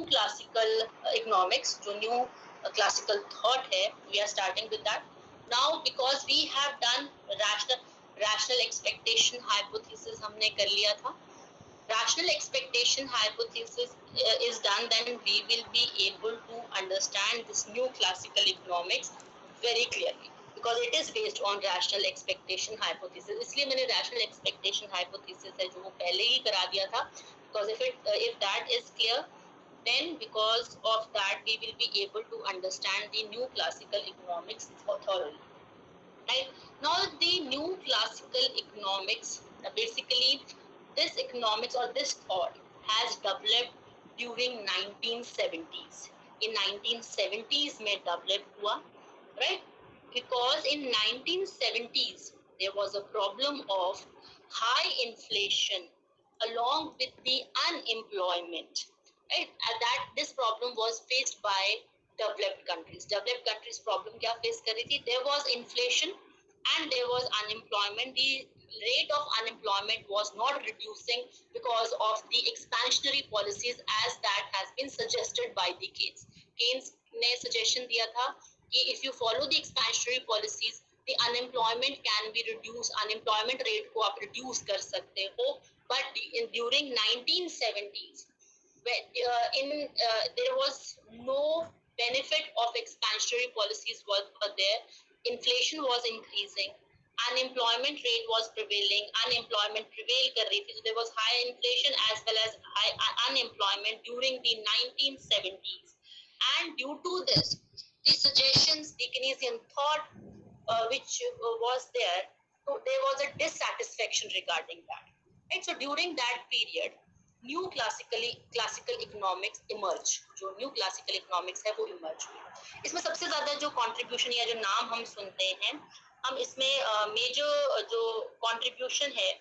classical economics, जो new classical thought है, we are starting with that. Now because we have done rational expectation hypothesis हमने कर लिया था. Rational expectation hypothesis is done, then we will be able to understand this new classical economics very clearly because it is based on rational expectation hypothesis. इसलिए मैंने rational expectation hypothesis है जो वो पहले ही करा दिया था, because if that is clear, then because of that we will be able to understand the new classical economics thoroughly. Right now, the new classical economics basically this economics or this thought has developed during 1970s. In 1970s में develop हुआ, right? Because in 1970s there was a problem of high inflation along with the unemployment, right? And that this problem was faced by developed countries. Developed countries problem क्या face कर रही थी? There was inflation and there was unemployment. The rate of unemployment was not reducing because of the expansionary policies as that has been suggested by the Keynes. Keynes ने suggestion दिया था कि if you follow the expansionary policies, the unemployment can be reduced, unemployment rate को आप reduce कर सकते हो. But during 1970s, there was no benefit of expansionary policies were there. Inflation was increasing, unemployment rate was prevailing, unemployment prevail कर रही थी, so there was high inflation as well as high unemployment during the 1970s. And due to this, the suggestions, the Keynesian thought which was there, so there was a dissatisfaction regarding that. Right? So during that period, new classical economics emerge, जो new classical economics है वो emerge हुई. इसमें सबसे ज्यादा जो contribution या जो नाम हम सुनते हैं, हम इसमें मेजर जो कंट्रीब्यूशन है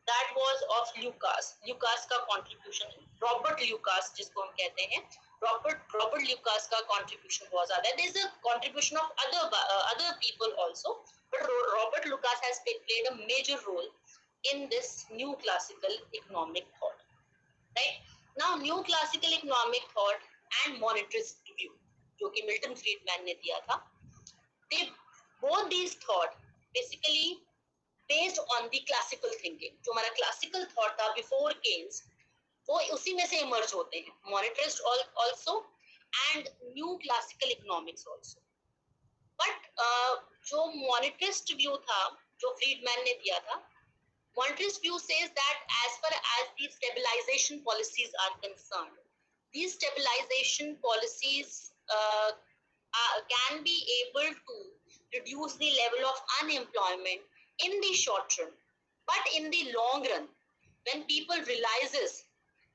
दैट वाज ऑफ ल्यूकास का कंट्रीब्यूशन, रॉबर्ट ल्यूकास जिसको हम कहते हैं, रॉबर्ट ल्यूकास का कंट्रीब्यूशन बहुत ज्यादा है. There is a contribution of other people also, but Robert Lucas has played a major role in this new classical economic thought. Right now, new classical economic thought and monetarist view, जो कि Milton Friedman ने दिया था, they both these thought basically based on the classical thinking. जो हमारा classical thought था before Keynes, वो उसी में से emerge होते हैं, monetarist also and new classical economics also. But जो monetarist view था जो फ्रीडमैन ने दिया था, monetarist view says that as far as the stabilization policies are concerned, these stabilization policies can be able to reduce the level of unemployment in the short run. But in the long run, when people realizes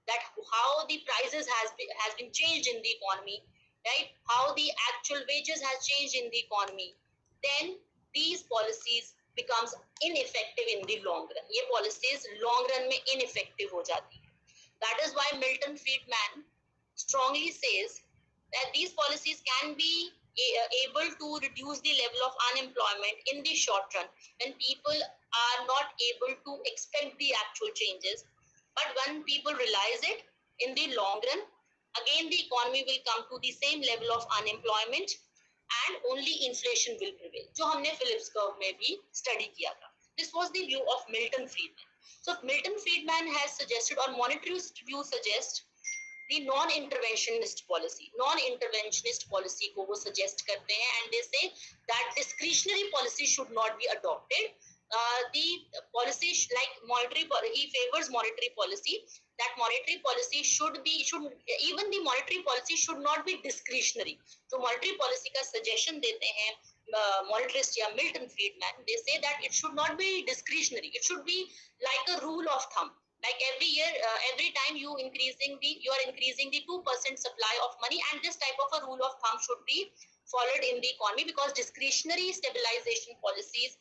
that how the prices has been changed in the economy, right? How the actual wages has changed in the economy, then these policies becomes ineffective in the long run. ये policies long run में ineffective हो जाती है. That is why Milton Friedman strongly says that these policies can be able to reduce the level of unemployment in the short run when people are not able to expect the actual changes. But when people realize it in the long run, again the economy will come to the same level of unemployment and only inflation will prevail, जो हमने Phillips curve में भी study किया था. This was the view of Milton Friedman. So Milton Friedman has suggested, or monetarist view suggests, the non-interventionist policy. Non-interventionist policy को वो suggest करते हैं, and they say that discretionary policy should not be adopted. The policy like monetary, he favors monetary policy. That monetary policy should even the monetary policy should not be discretionary. तो monetary policy का suggestion देते हैं monetarist या Milton Friedman. They say that it should not be discretionary. It should be like a rule of thumb. Like every year, every time you are increasing the 2% supply of money, and this type of a rule of thumb should be followed in the economy, because discretionary stabilization policies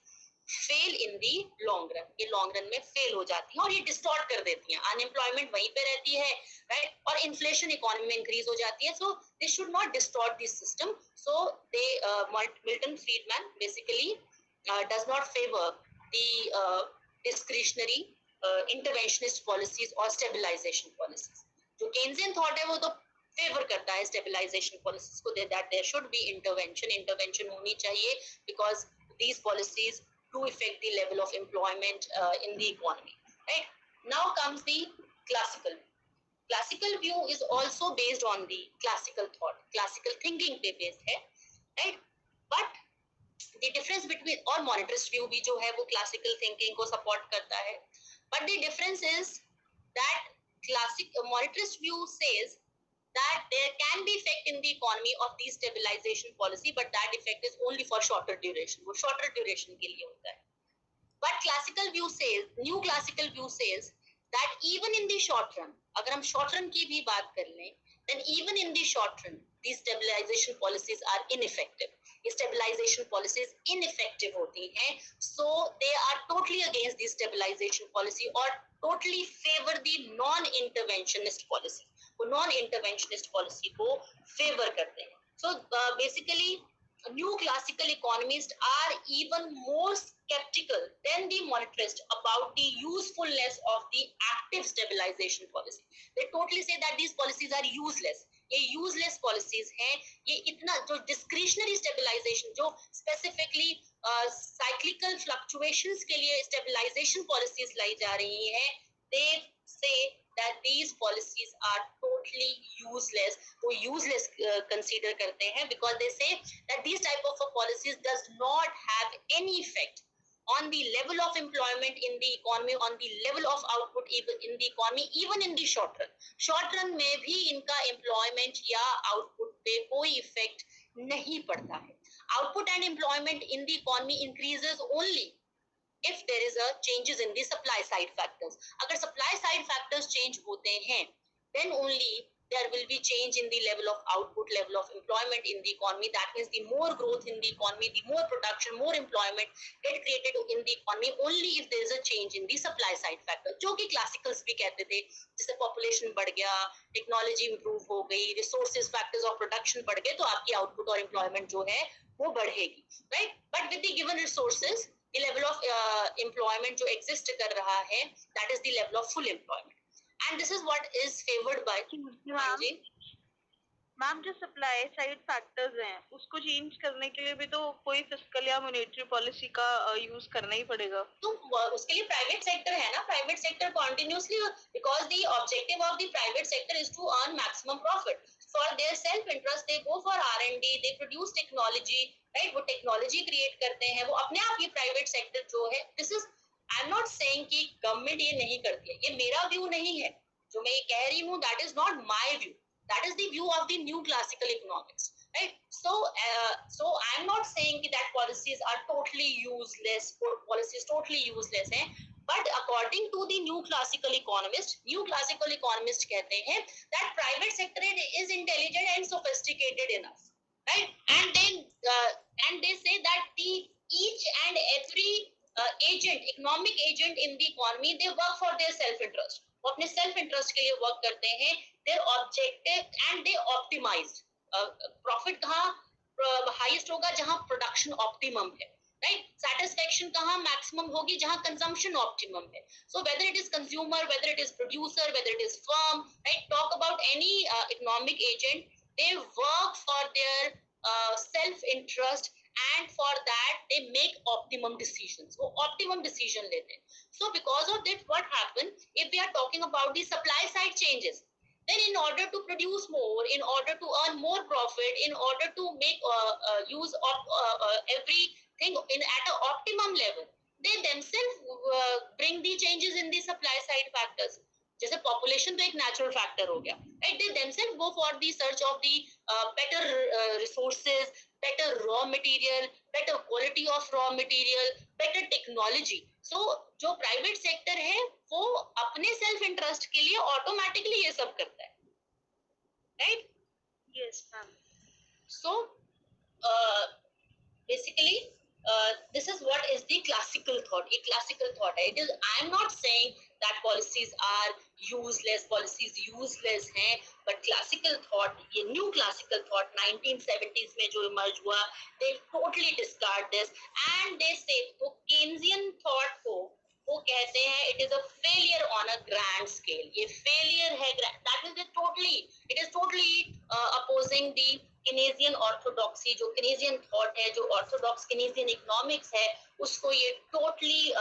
fail in the long run, ये long run में fail हो जाती हैं और ये distort कर देती हैं. अनएम्प्लॉयमेंट वहीं पे रहती है, राइट, और इन्फ्लेशन इकोनॉमी में इंक्रीज हो जाती है. So they should not distort this system. So they Milton Friedman basically does not favour the discretionary interventionist policies और स्टेबलाइजेशन पॉलिसीज. जो केन्जियन थॉट है वो तो फेवर करता है स्टेबलाइजेशन पॉलिसीज को, that there should be intervention होनी चाहिए, because these policies do affect the level of employment in the economy, right? Now comes the classical classical view is also based on the classical thought, classical thinking पे based है, right? But the difference between, और monetarist view भी जो है वो classical thinking को support करता है, but the difference is that monetarist view says that there can be effect in the economy of the stabilization policy, but that effect is only for shorter duration, वो shorter duration के लिए होता है. But classical view says, new classical view says that even in the short run, अगर हम short run की भी बात कर लें, then even in the short run, these stabilization policies are ineffective. Stabilization policies ineffective होती हैं, so they are totally against the stabilization policy or totally favor the non-interventionist policy. वो non-interventionist policy को favor करते हैं. So basically, new classical economists are even more skeptical than the monetarists about the usefulness of the active stabilization policy. They totally say that these policies are useless. ये useless policies हैं, ये इतना जो discretionary stabilization, जो specifically cyclical fluctuations के लिए stabilization policies लाई जा रही हैं, दे से that these policies are totally useless. वो useless consider करते हैं because they say that these type of policies does not have any effect on the level of employment in the economy, on the level of output even in the economy, even in the short run. Short run में भी इनका employment या output पे कोई effect नहीं पड़ता है. Output and employment in the economy increases only if there is a changes in the supply side factors. अगर supply side factors change होते हैं, then only there will be change in the level of output, level of employment in the economy. That means the more growth in the economy, the more production, more employment get created in the economy only if there is a change in the supply side factor. जो कि classicals भी कहते थे, जैसे population बढ़ गया, technology improve हो गई, resources factors of production बढ़ गए, तो आपकी output और employment जो है वो बढ़ेगी, right? But with the given resources, the level of employment जो exist कर रहा है, that is the level of full employment. And this is what is favored by ma'am जो सप्लाई साइड फैक्टर्स हैं उसको चेंज करने के लिए भी तो कोई फिस्कल या मॉनेटरी पॉलिसी का यूज करना ही पड़ेगा. तो उसके लिए प्राइवेट सेक्टर है ना, private sector continuously, because the objective of the private sector is to earn maximum profit for their self interest. They go for R&D, they produce technology, right? वो technology create करते हैं, वो अपने आप. ये private sector जो है, this is, I am not saying कि गवर्नमेंट ये नहीं करती है, ये मेरा व्यू नहीं है जो मैं ये कह रही हूँ, that is not my view, that is the view of the new classical economics, right? So I am not saying that policies are totally useless, policies totally useless हैं, but according to the new classical economist कहते हैं that private sector is intelligent and sophisticated enough, right? And they say that the each and every economic agent in the economy, they work for their self interest. वो अपने self interest के लिए work करते हैं. Their objective and they optimized. Profit कहाँ highest होगा? जहां production optimum है, राइट? सैटिस्फैक्शन कहाँ मैक्सिमम होगी? जहां कंजम्पशन ऑप्टिमम है. So whether it is consumer, whether it is producer, whether it is firm, right? Talk about any economic agent, they work for their self interest, and for that they make optimum decisions. वो optimum decision लेते हैं. So because of that, what happened? If we are talking about the supply side changes, then in order to produce more, in order to earn more profit, in order to make use of everything at an optimum level, they themselves bring the changes in the supply side factors. जैसे population तो एक natural factor हो गया, right? They themselves go for the search of the better resources, better raw material, better quality of raw material, better technology. So जो private sector है वो अपने self interest के लिए automatically ये सब करता है, right? Yes, ma'am. So basically this is what is the classical thought. ये classical thought है. It is, I am not saying that policies are useless, policies useless हैं, but classical thought, ये new classical thought 1970s में जो emerge हुआ, they totally discard this and they say वो Keynesian thought को वो कहते हैं it is a failure on a grand scale. ये failure है, that is it is totally using the Keynesian orthodoxy, जो Keynesian thought है, जो orthodox Keynesian economics है, उसको ये totally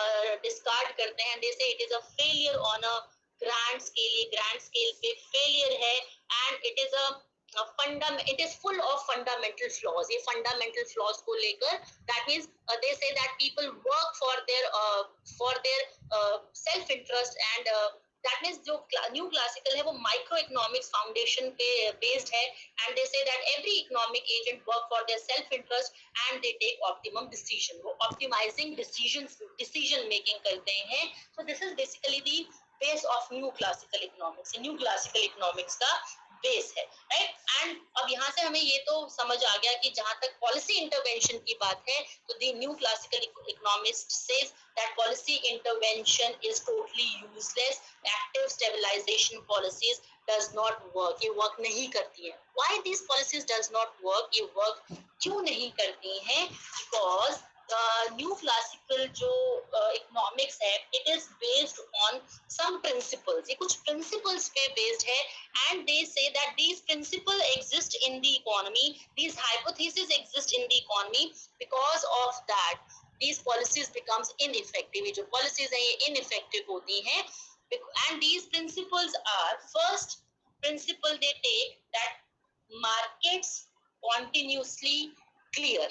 discard करते हैं. They say it is a failure on a grand scale पे failure है, and it is it is full of fundamental flaws. ये fundamental flaws को लेकर, that means they say that people work for their self interest, and that means जो new classical है वो micro economics foundation पे based है, and they say that every economic agent work for their self interest and they take optimum decision. वो optimizing decision making करते हैं. So this is basically the base of new classical economics. New classical economics का base है, right. And अब यहाँ से हमें ये तो समझ आ गया कि जहां तक पॉलिसी इंटरवेंशन की बात है, तो the new classical economist says that policy intervention is totally useless. Active stabilization policies does not work. ये work नहीं करती है. Why these policies does not work? ये work क्यों नहीं करती हैं? Because new classical जो economics है, it is based on some principles. ये कुछ principles पे based है, and they say that these principles exist in the economy. These hypotheses exist in the economy. Because of that, these policies becomes ineffective. ये जो policies हैं ये ineffective होती हैं. And these principles are, first principle they take that markets continuously clear.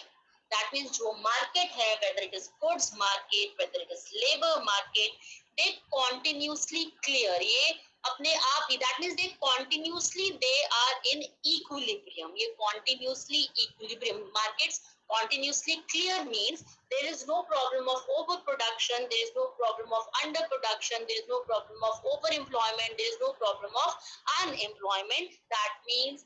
That means जो market है, whether it is goods market, whether it is labor market, they continuously clear. ये अपने आप ही, that means they continuously they are in equilibrium. ये continuously equilibrium. Markets continuously clear means there is no problem of overproduction, there is no problem of underproduction, there is no problem of overemployment, there is no problem of unemployment. That means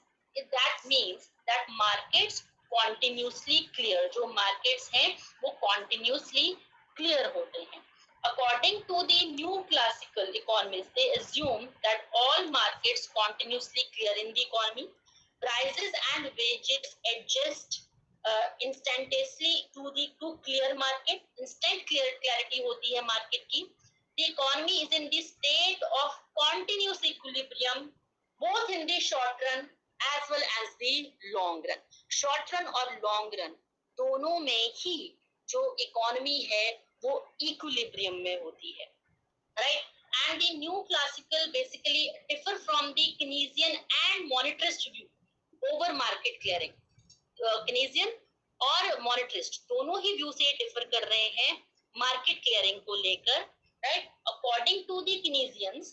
that markets continuously clear. जो markets हैं वो continuously clear होते हैं. According to the new classical economists, they assume that all markets continuously clear in the economy. Prices and wages adjust instantaneously to clear market. Instant clarity होती है market की. The economy is in the state of continuous equilibrium both in the short run as well as the long run. Short run और long run दोनों में ही जो economy है वो equilibrium में होती है, right? And the new classical basically differ from the Keynesian and monetarist view over market clearing. Keynesian और monetarist दोनों ही व्यू से डिफर कर रहे हैं मार्केट क्लियरिंग को लेकर, right. According to the Keynesians,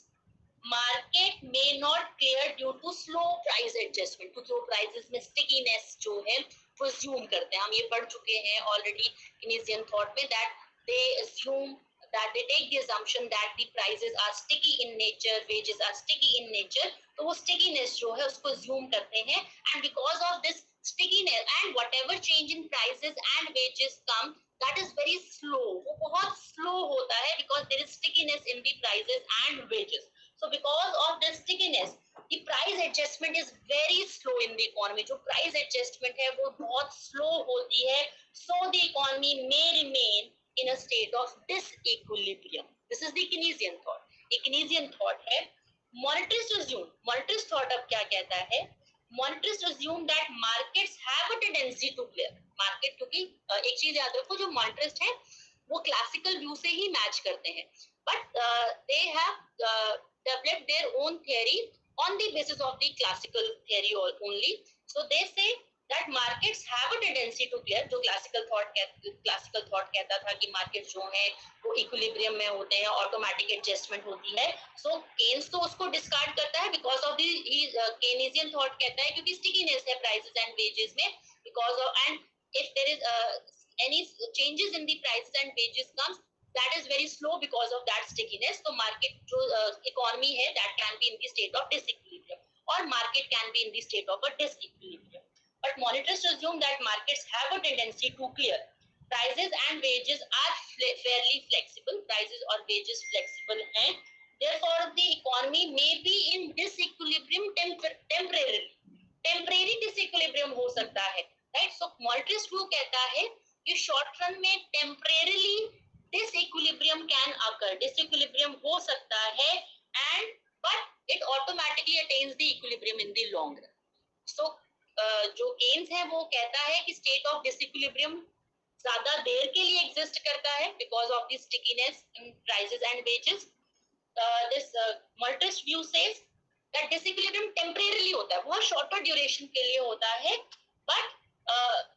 market may not clear due to slow price adjustment. कुछ prices में स्टिकीनेस जो है वो assume करते हैं. हम ये पढ़ चुके हैं ऑलरेडी Keynesian thought में, that they assume that they take the assumption that the prices are sticky in nature, wages are sticky in nature. तो वो stickiness जो है उसको assume करते हैं, and because of this stickiness and whatever change in prices and wages come, that is very slow. वो बहुत slow होता है because there is stickiness in the prices and wages. So because of this stickiness, the price adjustment is very slow in the economy. जो price adjustment है वो बहुत slow होती है. So the economy may remain in a state of disequilibrium. This is the Keynesian thought. एक Keynesian thought है. Monetarist thought अब क्या कहता है? Monetarists assume that markets have a tendency to clear. Market, क्योंकि एक चीज याद रखो, जो monetarist है वो classical view से ही match करते हैं, but they have developed their own theory on the basis of the classical theory only. So they say that markets have a tendency to clear. जो classical thought कहता था कि markets जो हैं वो equilibrium में होते हैं, automatic adjustment होती है. So Keynes तो उसको discard करता है because of the Keynesian thought कहता है क्योंकि stickiness है prices and wages में, because of, and if there is any changes in the prices and wages comes, that is very slow because of that stickiness. So market जो economy है that can be in the state of disequilibrium, or market can be in the state of a disequilibrium. But monetarists assume that markets have a tendency to clear. Prices and wages are fairly flexible. Prices or wages flexible हैं. Therefore, the economy may be in disequilibrium temporarily. Temporary disequilibrium हो सकता है, right? So monetarist view कहता है कि short run में temporarily disequilibrium can occur. Disequilibrium हो सकता है, but it automatically attains the equilibrium in the long run. So जो केन्स है वो कहता है कि स्टेट ऑफ डिसइक्विलिब्रियम ज्यादा देर के लिए एग्जिस्ट करता है because of the stickiness in prices and wages. This monetarist view says that disequilibrium temporarily होता है, बहुत शॉर्टर ड्यूरेशन के लिए होता है, but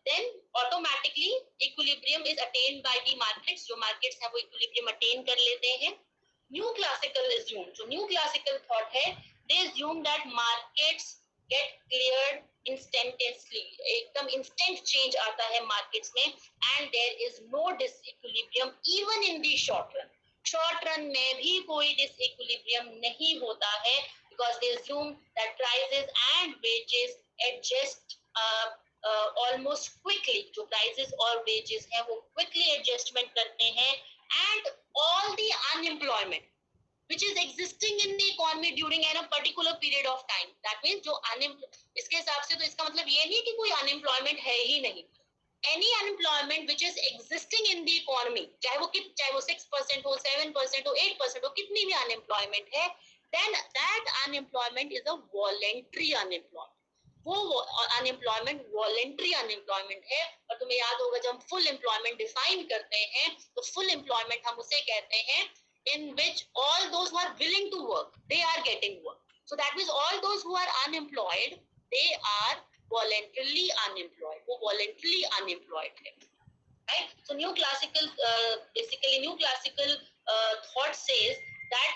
then automatically equilibrium is attained by the markets. जो markets है वो equilibrium attain कर लेते हैं. New classical assume, जो new classical thought है, they assume that markets get cleared instantaneously, एकदम instant change आता है markets में, and there is no disequilibrium even in the short run. Short run में भी कोई disequilibrium नहीं होता है because they assume that prices and wages adjust almost quickly. जो prices और wages हैं वो quickly adjustment करते हैं, and all the unemployment which is existing in the economy during a particular period of time, that means जो इसके हिसाब से तो इसका मतलब ये नहीं कि कोई unemployment है ही नहीं. Any unemployment which is existing in the economy, चाहे वो 6% हो, 7% हो, 8% हो, कितनी भी unemployment है, then that unemployment is a voluntary unemployment. वो अनएम्प्लॉयमेंट वॉलेंट्री अनएम्प्लॉयमेंट है. और तुम्हें याद होगा जब हम फुल एम्प्लॉयमेंट डिफाइन करते हैं तो फुल एम्प्लॉयमेंट हम उसे कहते हैं in which all those who are willing to work, they are getting work. So that means all those who are unemployed, they are voluntarily unemployed. वो voluntarily unemployed है, right? So new classical thought says that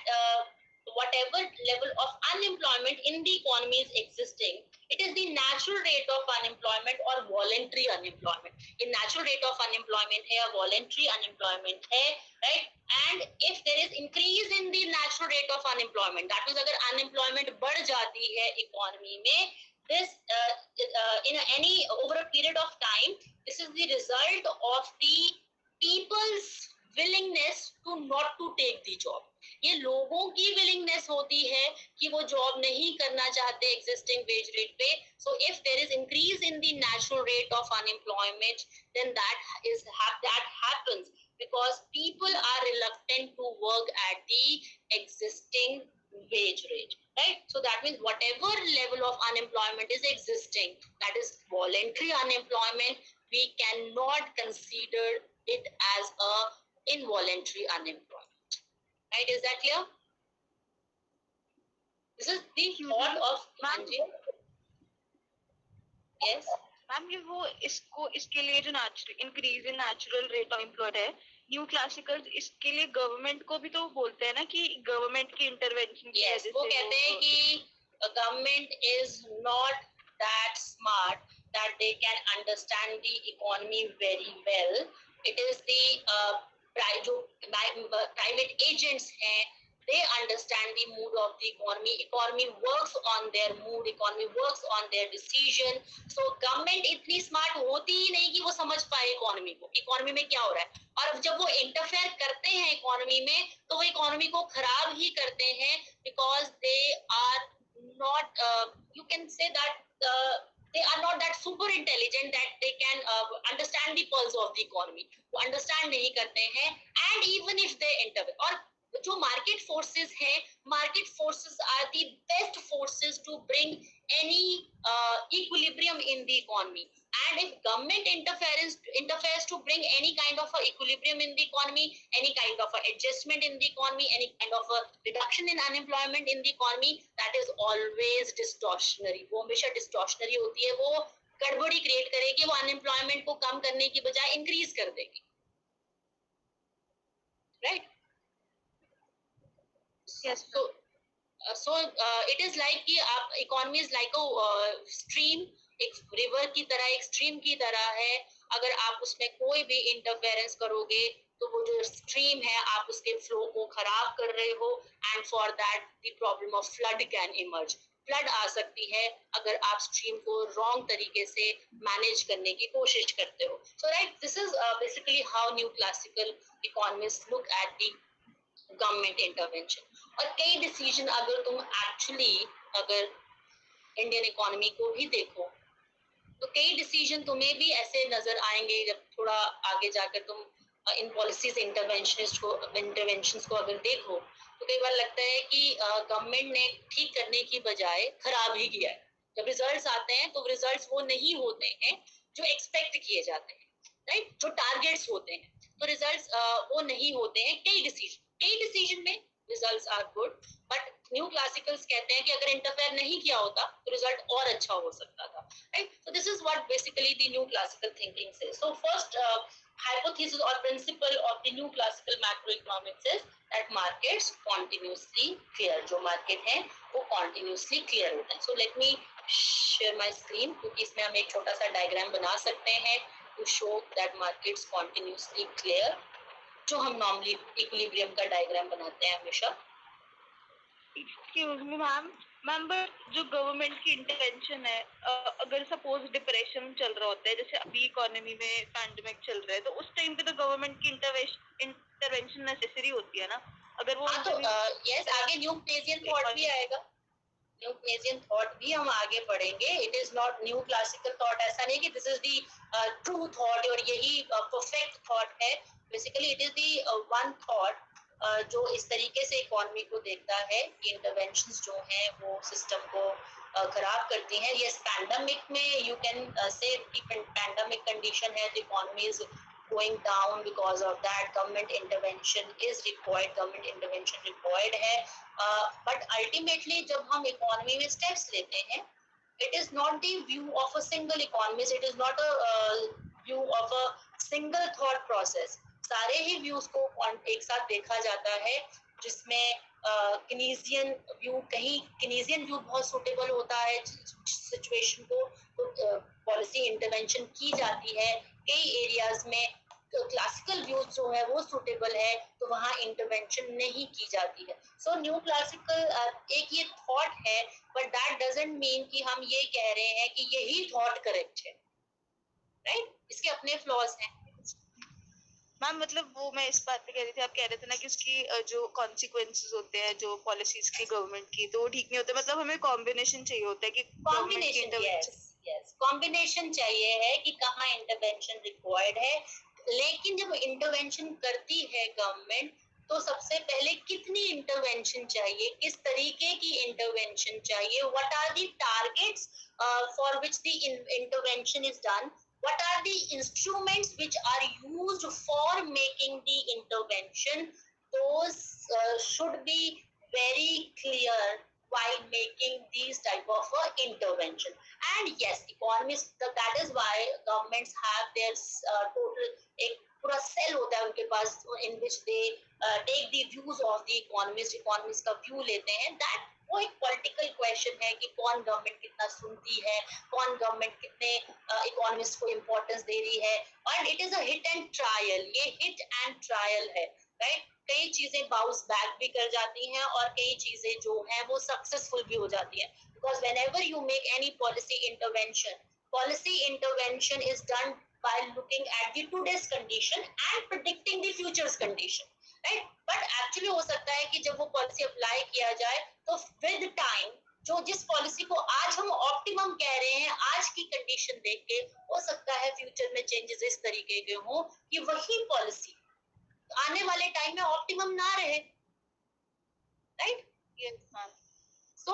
whatever level of unemployment in the economy is existing, it is the natural rate of unemployment or voluntary unemployment. In natural rate of unemployment है या voluntary unemployment है, right? And if there is increase in the natural rate of unemployment, that means अगर unemployment बढ़ जाती है economy में, this in any over a period of time, this is the result of the people's willingness to not to take the job. ये लोगों की willingness होती है कि वो जॉब नहीं करना चाहते एग्जिस्टिंग वेज रेट पे. So if there is increase in the natural rate of unemployment, then that happens because people are reluctant to work at the existing wage rate, right? So that means whatever level of unemployment is existing, that is voluntary unemployment, we cannot consider it as a involuntary unemployment. Right, is that clear? This is the thought of Anji. Yes. Ma'am ये वो इसके लिए जो increase in natural rate of employed है, new classical इसके लिए government को भी तो बोलते हैं ना कि गवर्नमेंट की इंटरवेंशन की वजह से वो कहते हैं कि government is not that smart that they can understand the economy very well. It is the private agents हैं, they understand the mood of the economy. Economy works on their mood, economy works on their decision. So government इतनी smart होती ही नहीं कि वो समझ पाए economy को, economy में क्या हो रहा है. और जब वो interfere करते हैं economy में तो वो economy को खराब ही करते हैं because they are not, you can say that they are not that super intelligent that they can understand the pulse of the economy. वो understand नहीं करते हैं, and even if they intervene, और जो market forces हैं, market forces are the best forces to bring any equilibrium in the economy. And if government interferes to bring any kind of a equilibrium in the economy, any kind of a adjustment in the economy, any kind of a reduction in unemployment in the economy, that is always distortionary. वो हमेशा distortionary होती है, वो गड़बड़ी create करेगी, वो unemployment को कम करने की बजाय increase कर देगी, right? Yes. So it is like कि आप economy is like a stream, एक river की तरह, एक stream की तरह है. अगर आप उसमें कोई भी interference करोगे तो वो जो stream है आप उसके flow को खराब कर रहे हो, and for that the problem of flood can emerge. Flood आ सकती है अगर आप स्ट्रीम को रॉन्ग तरीके से मैनेज करने की कोशिश करते हो. So right, this is basically how new classical economist look at the government intervention. और कई डिसीजन अगर तुम एक्चुअली अगर इंडियन इकोनॉमी को भी देखो तो कई डिसीजन तुम्हें भी ऐसे नजर आएंगे जब थोड़ा आगे जाकर तुम इन पॉलिसीज इंटरवेंशंस को अगर देखो तो कई बार लगता है कि गवर्नमेंट ने ठीक करने की बजाय खराब ही किया है. जब रिजल्ट्स आते हैं तो रिजल्ट्स वो नहीं होते हैं जो एक्सपेक्ट किए जाते हैं, राइट, जो टारगेट्स होते हैं, तो रिजल्ट्स वो नहीं होते हैं। कई डिसीजन में results are good, but new classicals कहते हैं कि अगर इंटरफेयर नहीं किया होता तो रिजल्ट और अच्छा हो सकता था, right. So this is what basically the new classical thinking से। So first hypothesis or principle of the new classical macroeconomics is that markets continuously clear, जो market है वो continuously clear होते हैं। So let me share my screen, क्योंकि इसमें हम एक छोटा सा डायग्राम बना सकते हैं to show that markets continuously clear, जो हम नॉर्मली इक्विलिब्रियम का डायग्राम बनाते हैं हमेशा। एक्सक्यूज मी मैम, बट जो गवर्नमेंट की इंटरवेंशन है, अगर सपोज डिप्रेशन चल रहा होता है, जैसे अभी इकोनॉमी में पैंडेमिक चल रहा है, तो उस टाइम पे तो गवर्नमेंट की इंटरवेंशन नेसेसरी होती है ना। अगर वो तो यस, आगे न्यू केनेडियन थॉट भी आएगा, न्यू केनेडियन थॉट भी हम आगे पढ़ेंगे। It is not new classical thought, ऐसा नहीं कि this is the true thought और यही परफेक्ट थॉट है। Basically it is the one thought जो इस तरीके से इकोनॉमी को देखता है कि इंटरवेंशंस जो हैं वो सिस्टम को खराब करती हैं। यस, पैंडेमिक में you can say pandemic condition है, the economy is going down, because of that government intervention is required, government intervention required है। but ultimately जब हम इकोनॉमी में स्टेप्स लेते हैं, it is not the view of a single economist, it is not a view of a single thought process। सारे ही views को एक साथ देखा जाता है, जिसमें किनेसियन व्यू, कहीं किनेसियन व्यू बहुत सुटेबल होता है सिचुएशन को, तो पॉलिसी इंटरवेंशन की जाती है। कई एरियाज में क्लासिकल व्यूज जो है वो सुटेबल है, तो वहाँ इंटरवेंशन नहीं की जाती है। सो न्यू क्लासिकल एक ये थॉट है, बट दैट डजंट मीन कि हम ये कह रहे हैं कि यही थॉट करेक्ट है, राइट। इसके अपने फ्लॉज हैं। मैम मतलब वो मैं इस बात पे कह रही थी, आप कह रहे थे ना कि उसकी जो कॉन्सिक्वेंसेस होते हैं जो पॉलिसीज की गवर्नमेंट की, तो वो ठीक नहीं होते, मतलब हमें कॉम्बिनेशन चाहिए होता है कि कॉम्बिनेशन चाहिए है कि कहाँ इंटरवेंशन रिक्वायर्ड है। लेकिन जब इंटरवेंशन करती है गवर्नमेंट, तो सबसे पहले कितनी इंटरवेंशन चाहिए, किस तरीके की इंटरवेंशन चाहिए, what are the targets for which the intervention is done, what are the instruments which are used for making the intervention, those should be very clear while making these type of intervention. And yes, economists, that is why governments have their total एक पूरा cell होता है उनके पास, in which they take the views of the economists का view लेते हैं। that वो एक पॉलिटिकल क्वेश्चन है कि कौन गवर्नमेंट कितना सुनती है, कौन गवर्नमेंट कितने इकोनॉमिस्ट को इम्पोर्टेंस दे रही है। और it is a hit and trial, ये हिट एंड ट्रायल है, राइट। कई चीजें बाउंस बैक भी कर जाती हैं और कई चीजें जो हैं वो सक्सेसफुल भी हो जाती हैं, because whenever you make any policy intervention is done by looking at the today's condition and predicting the future's condition, right. But actually हो सकता है कि जब वो पॉलिसी अप्लाई किया जाए तो विद टाइम जो जिस पॉलिसी को आज हम ऑप्टिमम कह रहे हैं, आज की कंडीशन देख के हो सकता है फ्यूचर में चेंजेस इस तरीके के हो कि वही पॉलिसी आने वाले टाइम में ऑप्टिमम ना रहे, right. So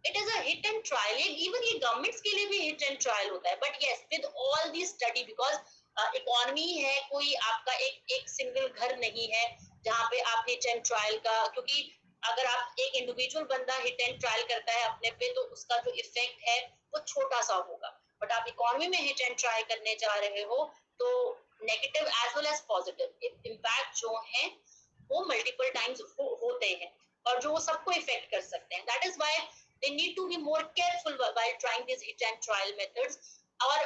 it is a hit and trial. Even ये गवर्नमेंट्स के लिए भी हिट एंड ट्रायल होता है, but yes with all the study, because economy है, कोई आपका एक सिंगल घर नहीं है जहाँ पे आप हिट एंड ट्रायल का, क्योंकि अगर आप एक इंडिविजुअल बंदा हिट एंड ट्रायल करता है अपने पे, तो उसका जो इफेक्ट है वो छोटा सा होगा। बट आप इकोनॉमी में हिट एंड ट्राई करने जा रहे हो तो negative as well as positive impact जो है वो मल्टीपल टाइम्स होते हैं और जो सबको इफेक्ट कर सकते हैं। That is why they need to be more careful while trying these hit and trial methods, or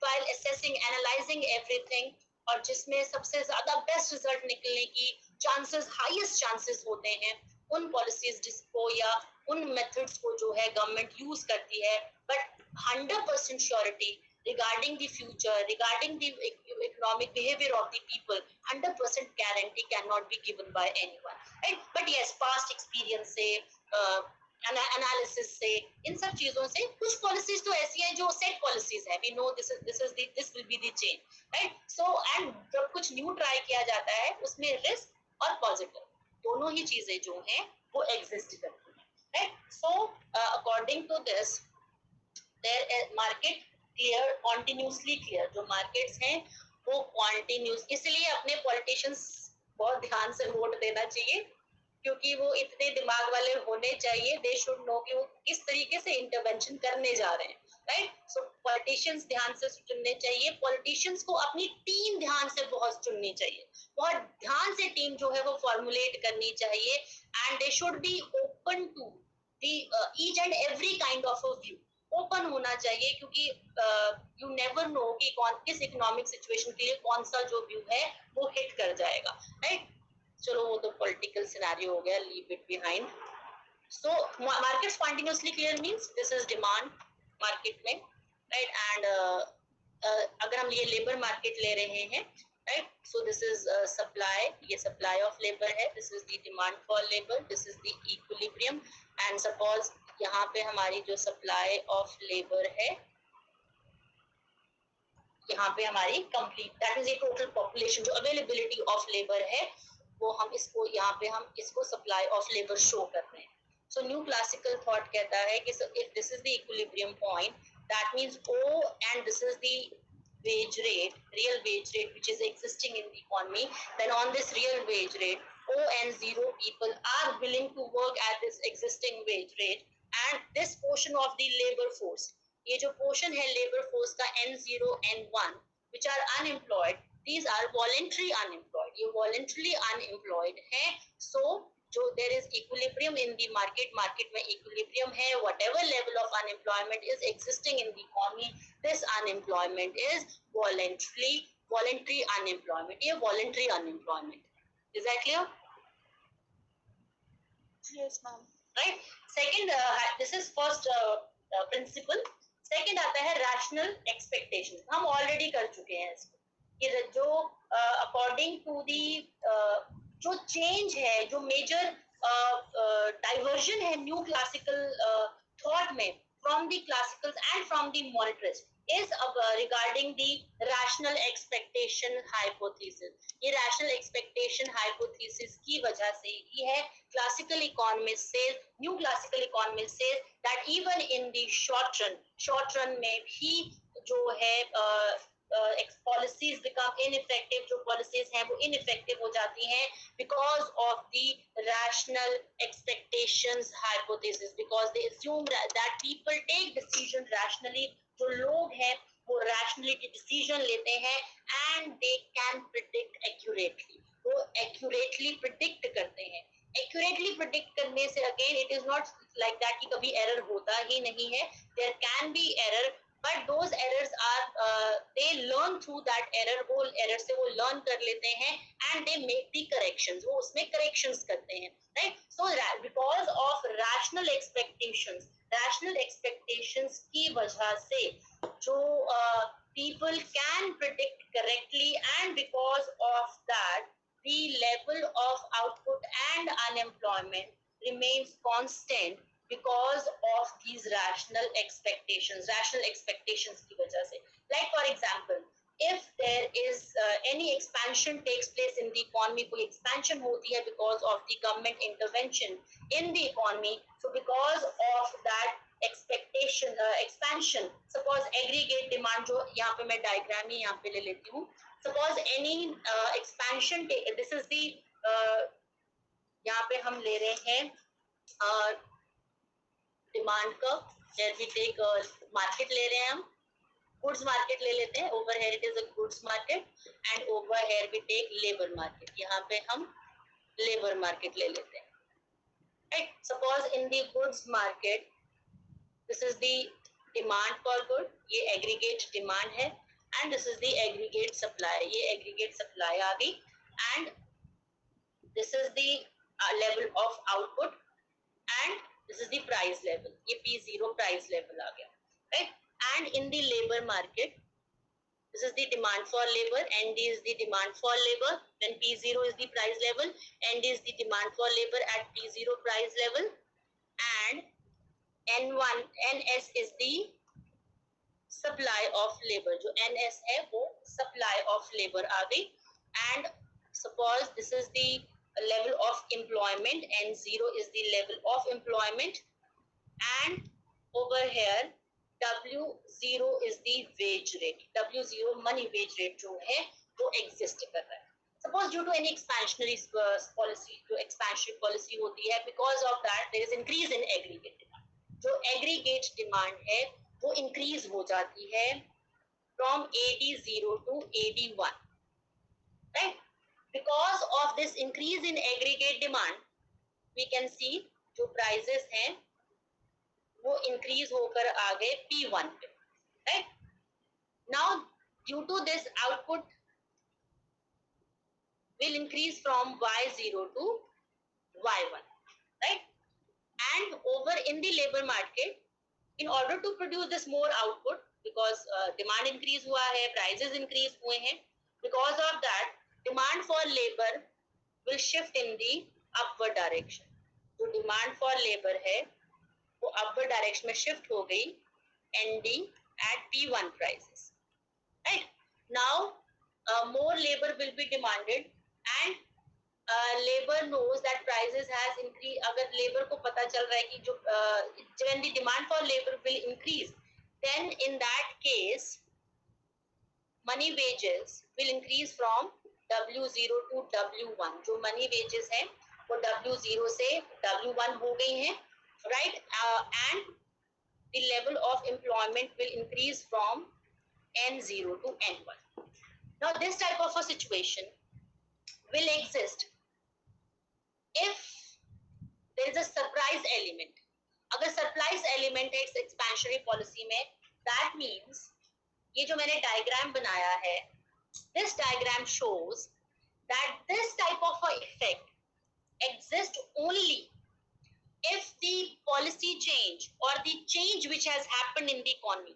while assessing, analyzing everything, और जिसमें सबसे ज्यादा बेस्ट रिजल्ट निकलने की चांसेस, हाईएस्ट चांसेस होते हैं उन पॉलिसीज जिसको या उन मेथड्स को जो है गवर्नमेंट यूज करती है। But 100% surety regarding the future, regarding the economic behavior of the people, 100% guarantee cannot be given by anyone, right? But yes, past experience से एनालिसिस से, इन सब चीजों से, कुछ पॉलिसीज तो ऐसी हैं जो सेट पॉलिसीज है, we know this will be the change, right. So and जब कुछ न्यू ट्राई किया जाता है उसमें रिस्क और पॉजिटिव दोनों ही चीजें जो हैं वो एग्जिस्ट करती हैं, right. So according to this their market clear, continuously clear, जो मार्केट्स हैं वो कॉन्टिन्यूस, इसलिए अपने पॉलिटिशियंस बहुत ध्यान से वोट देना चाहिए, क्योंकि वो इतने दिमाग वाले होने चाहिए, दे शुड नो कि वो किस तरीके से इंटरवेंशन करने जा रहे हैं, राइट। सो पॉलिटिशियंस ध्यान से चुनने चाहिए, पॉलिटिशियंस को अपनी टीम ध्यान से बहुत चुननी चाहिए, बहुत ध्यान से टीम जो है वो फॉर्मुलेट करनी चाहिए, and they should be open to each and every kind of a view, open होना चाहिए, क्योंकि यू नेवर नो कि कौन किस इकोनॉमिक सिचुएशन के लिए कौन सा जो व्यू है वो हिट कर जाएगा, राइट। चलो वो तो पॉलिटिकल सिनेरियो हो गया, leave it behind. So markets continuously clear means this is demand market में, राइट। एंड अगर हम ये लेबर मार्केट ले रहे हैं, right, so this is supply, ये सप्लाई ऑफ लेबर है, this is the demand for labour, this is the equilibrium, and suppose यहाँ पे हमारी जो सप्लाई ऑफ लेबर है, यहाँ पे हमारी complete, that is a total population, जो अवेलेबिलिटी ऑफ लेबर है वो हम इसको यहाँ पे हम इसको सप्लाई ऑफ लेबर शो कर रहे हैं। सो न्यू क्लासिकल थॉट कहता है कि if this is the equilibrium point, that means O and this is the wage rate, real wage rate which is existing in the economy, then on this real wage rate, O and zero people are willing to work at this existing wage rate, and this portion of the labor force, ये जो portion है labor force का N0 N1 which are unemployed, these are voluntary unemployed, ये voluntarily unemployed है। So जो there is equilibrium in the market, market में equilibrium है, whatever level of unemployment is existing in the economy, this unemployment is voluntary unemployment, ये voluntary unemployment, is that clear? Yes, ma'am. Right. Second, this is first principle. Second आता है rational expectation, हम already कर चुके हैं इसको, ये जो according to the जो चेंज है, जो मेजर डाइवर्जन है न्यू क्लासिकल थॉट में from the classicals and from the monetarist is regarding the rational expectation hypothesis, ये rational expectation hypothesis की वजह से ही है classical economist says, new classical economist says that even in the short run में भी जो है policies become ineffective, जो policies हैं वो ineffective हो जाती हैं because of the rational expectations hypothesis, because they assume that people take decision rationally, जो लोग हैं वो rationally decision लेते हैं and they can predict accurately, वो accurately predict करते हैं। accurately predict करने से again it is not like that कि कभी error होता ही नहीं है, there can be error, but those errors are they learn through that error, वो error से वो learn कर लेते हैं and they make the corrections, वो उसमें corrections करते हैं, right। So because of rational expectations की वजह से जो people can predict correctly, and because of that the level of output and unemployment remains constant because of these rational expectations की वजह से। Like for example, if there is any expansion takes place in the economy, कोई expansion होती है because of the government intervention in the economy, so because of that expansion, suppose aggregate demand, जो यहाँ पे मैं diagram ही यहाँ पे ले लेती हूँ, suppose any expansion this is the यहाँ पे हम ले रहे हैं डिमांड का, where we take मार्केट ले रहे हैं, हम गुड्स मार्केट ले लेते हैं, over here it is a goods market and over here we take labour market, यहाँ पे हम लेबर मार्केट ले लेते हैं, right. Suppose in the goods market this is the demand for good, ये एग्रीगेट डिमांड है, and this is the aggregate supply, ये aggregate supply आ गई, and this is the level of output and this is the price level, ये P0 price level आ गया, right। And in the labor market, this is the demand for labor, ND is the demand for labor, then P0 is the price level, ND is the demand for labor at P0 price level, and NS is the supply of labor, जो NS है वो supply of labor आ गई, and suppose this is the level of employment, and 0 is the level of employment, and over here W0 is the wage rate. W0 money wage rate जो है वो exist कर रहा है. Suppose due to any expansionary policy, जो expansionary policy होती है, because of that there is increase in aggregate demand. जो aggregate demand है वो increase हो जाती है from AD0 to AD1, right? Because of this increase in aggregate demand, we can see जो prices हैं वो increase होकर आ गए P1 पे, right? Now due to this, output will increase from Y0 to Y1, right? And over in the labor market, in order to produce this more output, because demand increase हुआ है, prices increase हुए हैं, because of that demand for labor will shift in the upward direction. जो demand for labor है वो upward direction में shift हो गई ending at P1 prices, right? Now more labor will be demanded and labor knows that prices has increased. अगर labor को पता चल रहा है कि जो when the demand for labor will increase, then in that case money wages will increase from W0 to W1. जो money wages है वो W0 से W1 हो गई हैं, right? And the level of employment will increase from N0 to N1. Now this type of a situation will exist if there is a surprise element. अगर surprise element है expansionary policy में, that means ये जो मैंने diagram बनाया है, this diagram shows that this type of a effect exists only if the policy change or the change which has happened in the economy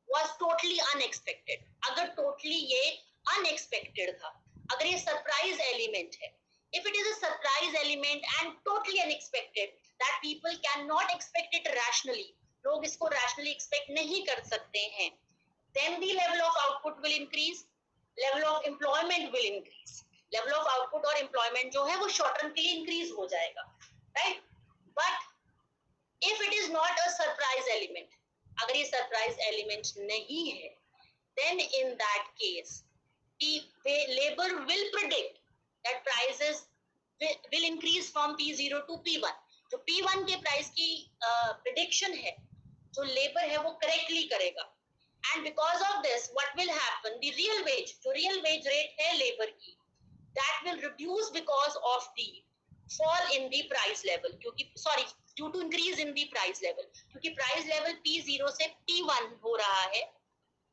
was totally unexpected. अगर totally ये unexpected था, अगर ये surprise element है, if it is a surprise element and totally unexpected, that people cannot expect it rationally, लोग इसको rationally expect नहीं कर सकते हैं, then the level of output will increase, level of employment will increase. Level of output और employment जो है वो short term के लिए increase हो जाएगा, right? But if it is not a surprise element, अगर ये surprise element नहीं है, then in that case the labor will predict that prices will increase from P0 to P1. जो P1 के price की prediction है, जो labor है वो correctly करेगा. And because of this, what will happen? The real wage, जो real wage rate है labor की, that will reduce because of the fall in the price level. क्योंकि due to increase in the price level. क्योंकि price level P0 से P1 हो रहा है.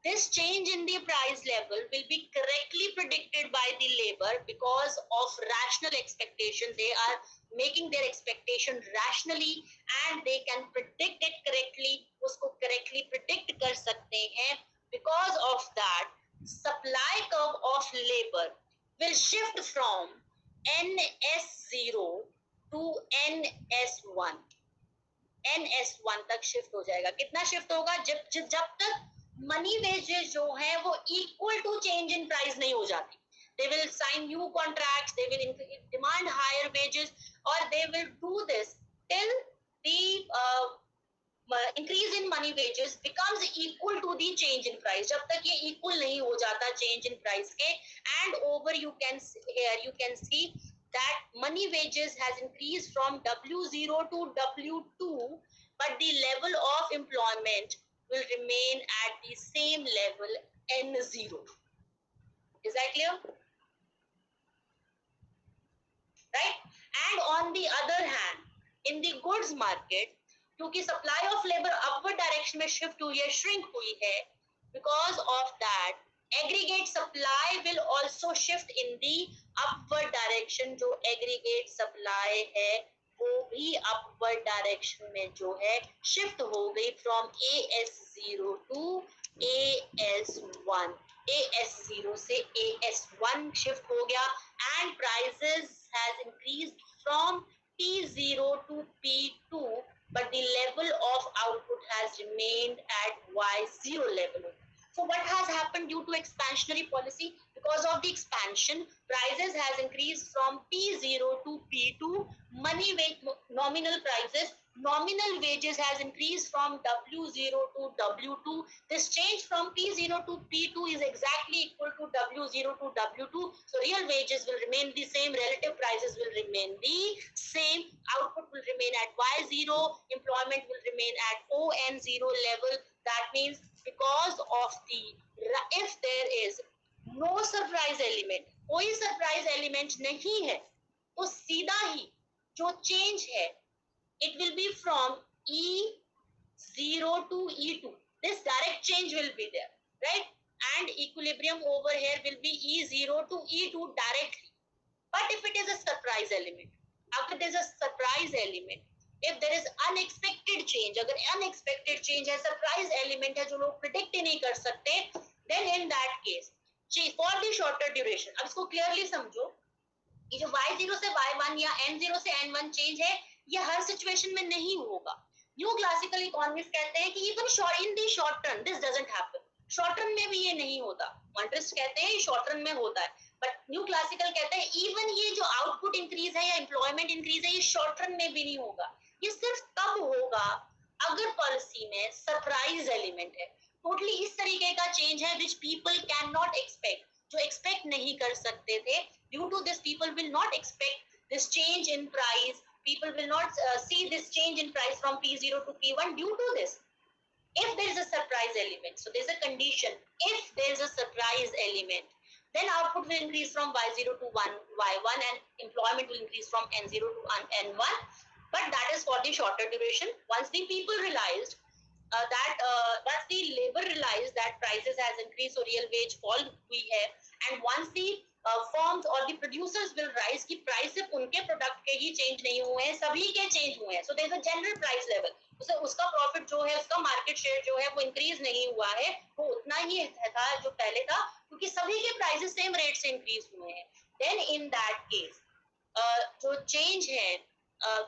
This change in the price level will be correctly predicted by the labor because of rational expectation. They are making their expectation rationally and they can predict it correctly. उसको correctly predict कर सकते हैं. Because of that, supply curve of labor will shift from NS0 to NS1. NS1 तक shift हो जाएगा. कितना shift होगा? जब तक money wages जो है वो equal to change in price नहीं हो जाती. They will sign new contracts, they will demand higher wages, or they will do this till the increase in money wages becomes equal to the change in price. जब तक ये equal नहीं हो जाता change in price के, and over you can see that money wages has increased from W0 to W2, but the level of employment will remain at the same level N0. Is that clear? Right? And on the other hand, in the goods market, क्योंकि supply of labor upward direction में shift हुई है, shrink हुई है, because of that, aggregate supply will also shift in the upward direction. जो aggregate supply है वो भी upward direction में जो है shift हो गई from AS0 to AS1. AS0 से AS1 shift हो गया and prices has increased from P0 to P2, but the level of output has remained at Y0 level. So what has happened due to expansionary policy? Because of the expansion, prices has increased from P0 to P2. Money wage nominal prices nominal wages has increased from W0 to W2. This change from P0 to P2 is exactly equal to W0 to W2. So real wages will remain the same, relative prices will remain the same, output will remain at Y0, employment will remain at ON0 level. That means because of the, if there is no surprise element, कोई surprise element नहीं है, तो सीधा ही जो change है, it will be from E0 to E2. This direct change will be there, right? And equilibrium over here will be E0 to E2 directly. But if it is a surprise element, after there is a surprise element, if there is unexpected change, अगर unexpected change है, surprise element है जो लोग predict ही नहीं कर सकते, then in that case, for the shorter duration, अब इसको clearly समझो, ये जो Y0 से Y1 या N0 से N1 चेंज है, ये हर सिचुएशन में नहीं होगा. न्यू क्लासिकल इकोनॉमिस्ट कहते हैं कि even in the short term this doesn't happen. Short term में भी ये नहीं होता. मॉनेटरिस्ट कहते हैं ये शॉर्ट टर्म में होता है, बट न्यू क्लासिकल कहते हैं इवन ये जो आउटपुट इंक्रीज है या एम्प्लॉयमेंट इंक्रीज है, ये शॉर्ट टर्म में भी नहीं होगा. ये सिर्फ तब होगा अगर पॉलिसी में सरप्राइज एलिमेंट है. टोटली इस तरीके का चेंज है which people can not expect, जो एक्सपेक्ट नहीं कर सकते थे. Due to this, people will not expect this change in price. People will not see this change in price from P0 to P1 due to this. If there is a surprise element, so there is a condition. If there is a surprise element, then output will increase from Y0 to Y1 and employment will increase from N0 to N1. But that is for the shorter duration. Once the people realized once the labor realized that prices has increased, so real wage fall हुई है, and once the firms और the producers will rise कि price सिर्फ उनके product के ही change नहीं हुए हैं, सभी के चेंज हुए हैं. So there is a general price level. उसका प्रॉफिट जो है, उसका मार्केट शेयर जो है वो इंक्रीज नहीं हुआ है, वो उतना ही था जो पहले था, क्योंकि सभी के प्राइसेस सेम रेट से इंक्रीज हुए हैं. देन इन दैट केस जो चेंज है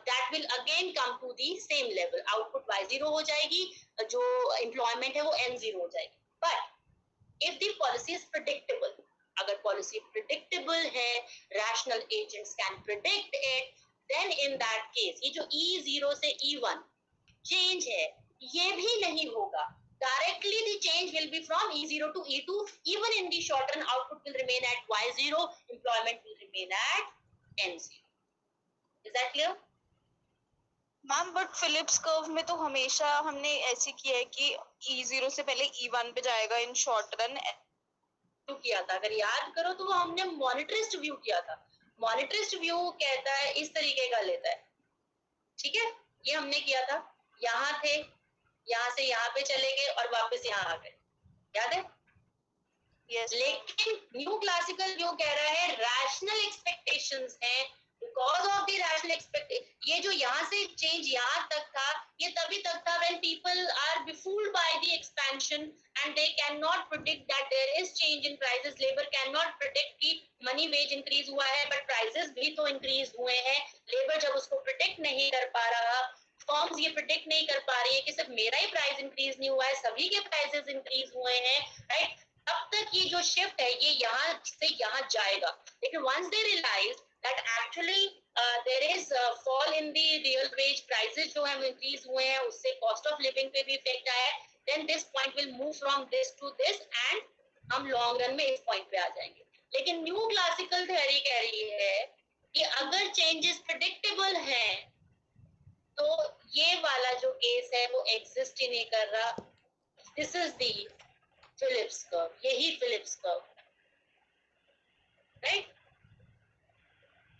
that will again come to the same level. Output Y0 हो जाएगी, जो employment है वो N0 हो जाएगी. But if the policy is predictable, अगर policy predictable है, rational agents can predict it, then in that case ये जो E0 से E1 change है, ये भी नहीं होगा. Directly the change will be from E0 to E2. Even in the short run, output will remain at Y0, employment will remain at N0. Is that clear? Ma'am but Phillips curve में तो हमेशा हमने ऐसे किया है कि E0 से पहले E1 पे जाएगा इन शॉर्ट रन. किया था, अगर याद करो तो वो हमने मॉनिटरिस्ट व्यू किया था. मॉनिटरिस्ट व्यू कहता है इस तरीके का लेता है, ठीक है, ये हमने किया था. यहाँ थे, यहाँ से यहाँ पे चले गए और वापस यहाँ आ गए, याद है? Yes. लेकिन न्यू क्लासिकल व्यू कह रहा है रैशनल एक्सपेक्टेशंस हैं. Because of the rational expectation, ये जो यहाँ से change यहाँ तक था, ये तभी तक था when people are befooled by the expansion and they cannot predict that there is change in prices. Labor cannot predict कि money wage increase हुआ है, but prices भी तो increase हुए हैं. Labor जब उसको predict नहीं कर पा रहा, firms ये predict नहीं कर पा रही है कि सिर्फ मेरा ही price increase नहीं हुआ है, सभी के prices increase हुए हैं, right? तब तक ये जो shift है ये यहाँ से यहाँ जाएगा. लेकिन once they realize that actually there is a fall in the real wage prices जो है increase हुए हैं, उससे cost of living पे भी effect आया है, then this point will move from this to this and हम long run में इस point पे आ जाएंगे. लेकिन new classical theory कह रही है कि अगर changes predictable हैं तो ये वाला जो case है वो exist ही नहीं कर रहा. This is the Phillips curve, यही Phillips curve, right?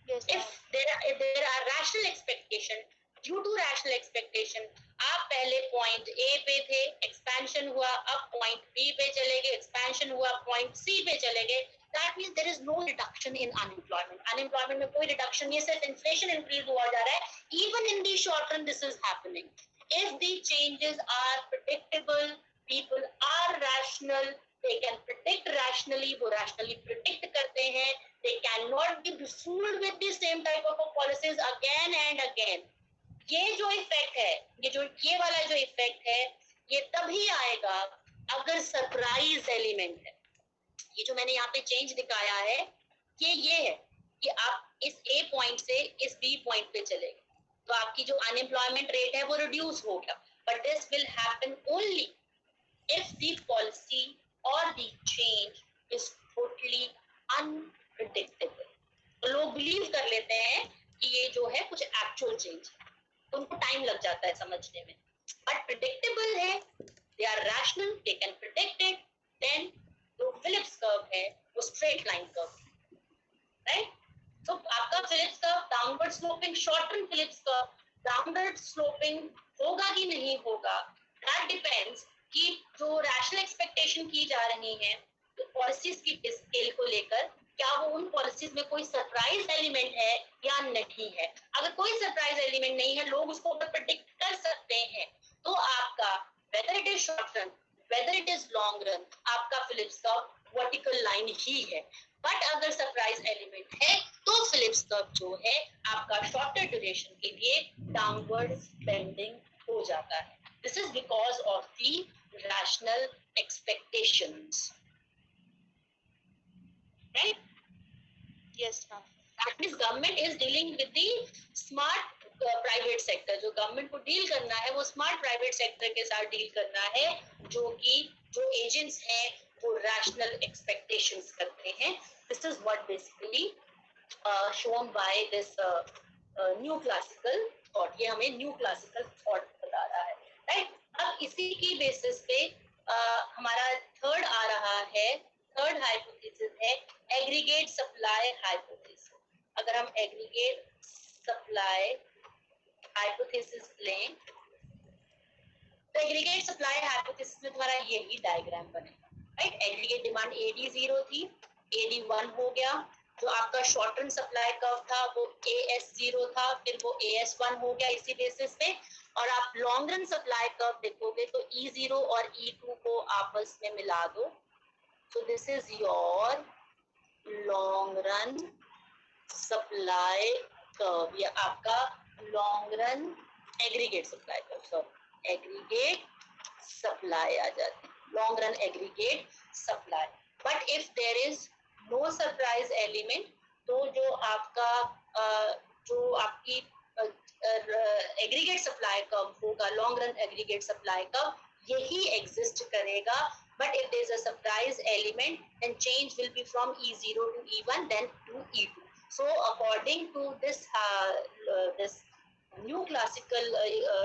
Yes, if there are rational expectation, due to rational expectation, आप पहले point A पे थे, expansion हुआ, अब point B पे चले गए, expansion हुआ, point C पे चले गए. That means there is no reduction in unemployment. Unemployment में कोई reduction नहीं है, सिर्फ inflation increase हुआ जा रहा है. Even in the short run, this is happening. If the changes are predictable, people are rational, they can predict rationally, वो rationally predict करते हैं. They cannot be fooled with the same type of policies again and again. ये जो effect है, ये वाला जो effect है, ये तभी आएगा अगर सरप्राइज एलिमेंट है. ये जो मैंने यहाँ पे चेंज दिखाया है, ये है कि आप इस A पॉइंट से इस B पॉइंट पे चले गए, तो आपकी जो अनएम्प्लॉयमेंट रेट है वो रिड्यूस हो गया. But this will happen only if the policy or the change is totally unpredictable. तो लोग बिलीव कर लेते हैं कि ये जो है कुछ एक्चुअल चेंज है, तो उनको टाइम लग जाता है समझने में. बट प्रिडिक्टेबल है, they are rational, they can predict it, then जो फिलिप्स कर्व है वो स्ट्रेट लाइन कर्व, राइट. तो आपका Phillips curve downward sloping, short term Phillips curve downward sloping होगा कि नहीं होगा, दैट डिपेंड्स कि जो रैशनल एक्सपेक्टेशन की जा रही है पॉलिसीज की स्केल को लेकर, क्या वो उन पॉलिसीज में कोई सरप्राइज एलिमेंट है या नहीं है. अगर कोई सरप्राइज एलिमेंट नहीं है, लोग उसको प्रेडिक्ट कर सकते हैं, तो आपका weather it is short run weather it is long run, आपका फिलिप्स कर्व वर्टिकल लाइन ही है. बट अगर सरप्राइज एलिमेंट है तो फिलिप्स कर्व जो है आपका शॉर्टर ड्यूरेशन के लिए डाउनवर्ड बेंडिंग हो जाता है. This is because of the rational expectations. Right? Yes, ma'am. That means government is dealing with the smart private sector. जो government को deal करना है वो smart private sector के साथ deal करना है, जो कि जो agents हैं वो rational expectations करते हैं. This is what basically shown by this new classical thought. ये हमें new classical thought बता रहा है. राइट. अब इसी की बेसिस पे हमारा थर्ड आ रहा है, थर्ड हाइपोथेसिस है एग्रीगेट सप्लाई हाइपोथेसिस. अगर हम एग्रीगेट सप्लाई हाइपोथेसिस लें तो एग्रीगेट सप्लाई हाइपोथेसिस में तुम्हारा यही डायग्राम बनेगा, राइट. एग्रीगेट डिमांड AD 0 थी, AD 1 हो गया. जो आपका शॉर्ट टर्म सप्लाई कर्व था वो AS 0 था, फिर वो AS 1 हो गया इसी बेसिस पे. और आप लॉन्ग रन सप्लाई कर्व देखोगे तो E0 और E2 को आपस में मिला दो, so this is your long run supply curve. ये आपका long run aggregate supply curve, so aggregate supply आ जाती है, long run aggregate supply. But if there is no surprise element, तो जो आपका जो आपकी एग्रीगेट सप्लाई कर्व होगा, long run aggregate supply curve, यही एग्जिस्ट करेगा. But if there is a surprise element, then change will be from E0 to E1, then to E2. So according to this this new classical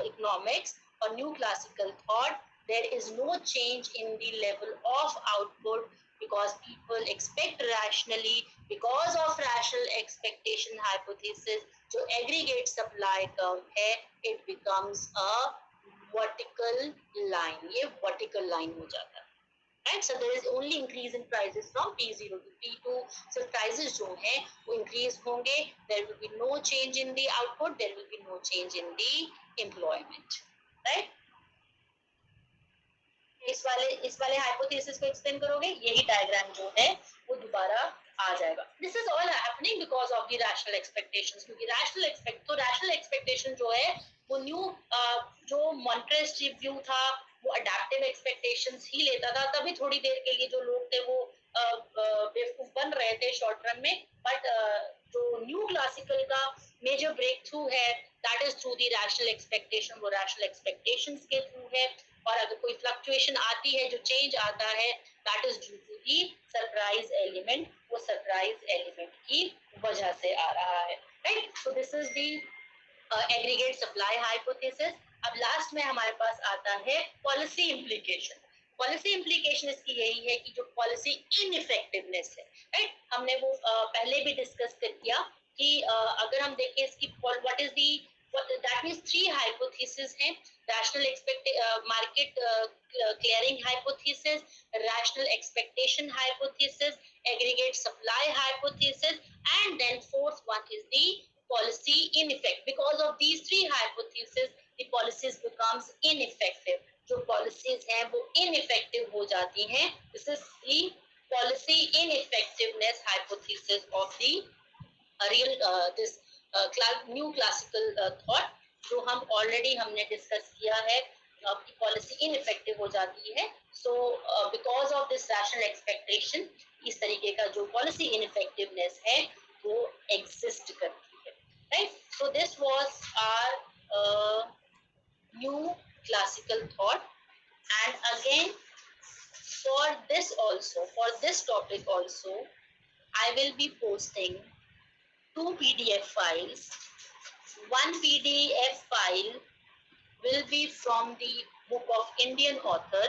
economics or new classical thought, there is no change in the level of output because people expect rationally. Because of rational expectation hypothesis, जो aggregate supply curve है, it becomes a vertical line. ये vertical line हो जाता है, right? So there is only increase in prices from P0 to P2. So prices जो हैं वो increase होंगे. There will be no change in the output. There will be no change in the employment, right? इस वाले hypothesis को explain करोगे, यही diagram जो है वो दोबारा आ जाएगा. This is all happening because of the rational expectations. क्योंकि रैशनल एक्सपेक्टेशन जो है वो न्यू जो मॉनिटरिस्ट व्यू था वो अडैप्टिव एक्सपेक्टेशंस ही लेता था. तभी थोड़ी देर के लिए जो लोग थे वो बेवकूफ बन रहे थे शॉर्ट टर्म में. बट जो न्यू क्लासिकल का मेजर ब्रेक थ्रू है that is through the rational expectation. वो रैशनल एक्सपेक्टेशंस के थ्रू है. और अगर कोई फ्लक्चुएशन आती है, जो चेंज आता है, that is due to the surprise element. वो सरप्राइज एलिमेंट की वजह से आ रहा है, right. So this is the aggregate supply hypothesis. अब लास्ट में हमारे पास आता है पॉलिसी इम्प्लीकेशन. पॉलिसी इम्प्लीकेशन इसकी यही है कि जो पॉलिसी इनइफेक्टिवनेस है, राइट. हमने वो पहले भी डिस्कस कर किया कि अगर हम देखें इसकी what is the, that means three hypotheses हैं. rational market clearing hypothesis, rational expectation hypothesis, aggregate supply hypothesis, and then fourth one is the policy ineffective. Because of these three hypotheses, the policies becomes ineffective. जो policies हैं वो ineffective हो जाती हैं. This is the policy ineffectiveness hypothesis of the real this new classical thought, जो हम already हमने discuss किया है. आपकी पॉलिसी इनइफेक्टिव हो जाती है. So because of this rational expectation इस तरीके का जो पॉलिसी इनइफेक्टिवनेस है वो एग्जिस्ट करती है, right. So this was our new classical thought. And again, for this topic also, I will be posting two PDF files. One PDF file will be from the book of Indian author,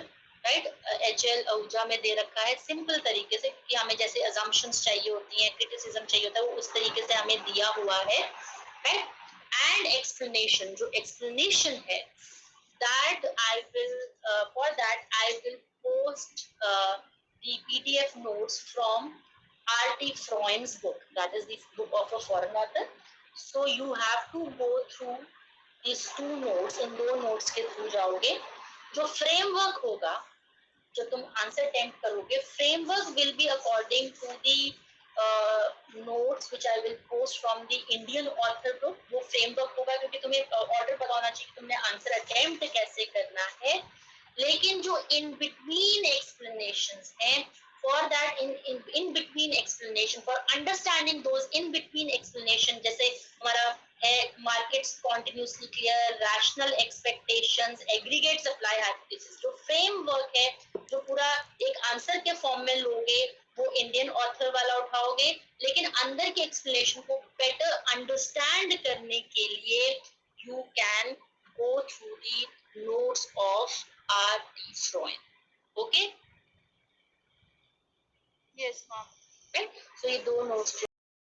right? HL Ahuja में दे रखा है simple तरीके से, कि हमें जैसे assumptions चाहिए होती हैं, criticism चाहिए होता है, वो उस तरीके से हमें दिया हुआ है, right? And explanation, जो explanation है, that I will for that I will post the PDF notes from R.T. Freund's book, that is the book of a foreign author. So you have to go through these two notes, इन दो notes के through जाओगे. जो framework होगा, जो तुम answer attempt करोगे, framework will be according to the notes which I will post from the Indian author book. वो framework होगा, क्योंकि तुम्हें order पता होना चाहिए कि तुमने आंसर अटेम्प्ट कैसे करना है. लेकिन जो in between explanations हैं, for that in between explanation, for understanding those in between explanation, जैसे हमारा है markets continuously clear, rational expectations, aggregate supply hypothesis, जो framework है, जो पूरा एक आंसर के फॉर्म में लोगे, वो इंडियन ऑथर वाला उठाओगे, लेकिन अंदर के एक्सप्लेनेशन को बेटर अंडरस्टैंड करने के लिए you can go through the notes of R.T. Freund. Okay? Yes, ma'am. Right? So ये दो नोट्स